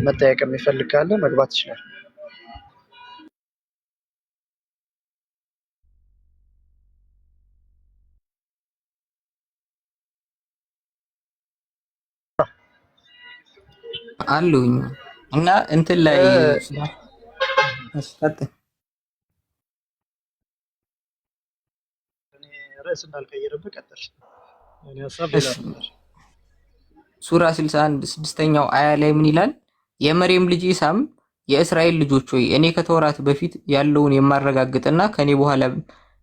መጠየቅ የሚፈልግ ካለ መግባት ይችላል። አሉኝ እና እንትን ላይ ርዕስ እንዳልቀይርብህ ቀጥል። እኔ ሀሳብ ሌላ ነበር። ሱራ 61 6ኛው አያ ላይ ምን ይላል? የመርየም ልጅ ኢሳም የእስራኤል ልጆች ሆይ እኔ ከተወራት በፊት ያለውን የማረጋግጥና ከኔ በኋላ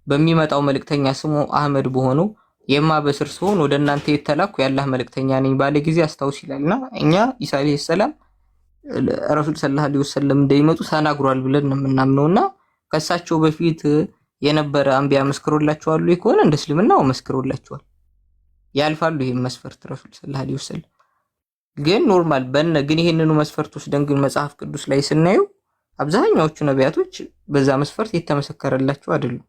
በሚመጣው መልእክተኛ ስሙ አህመድ በሆነው የማበስር ስሆን ወደ እናንተ የተላኩ የአላህ መልእክተኛ ነኝ ባለ ጊዜ አስታውስ ይላልና እኛ ኢሳ አለይሂ ሰላም ረሱል ሰለላሁ ዐለይሂ ወሰለም እንደሚመጡ ተናግሯል ብለን ነው የምናምነውና ከሳቸው በፊት የነበረ አንቢያ መስክሮላቸዋል ይኮን እንደ እስልምናው መስክሮላቸዋል ያልፋሉ ይሄን መስፈርት ረሱል ሰለላሁ ዐለይሂ ወሰለም ግን ኖርማል ግን ይሄንኑ መስፈርቶች ደንግን መጽሐፍ ቅዱስ ላይ ስናየው አብዛኛዎቹ ነቢያቶች በዛ መስፈርት የተመሰከረላቸው አይደሉም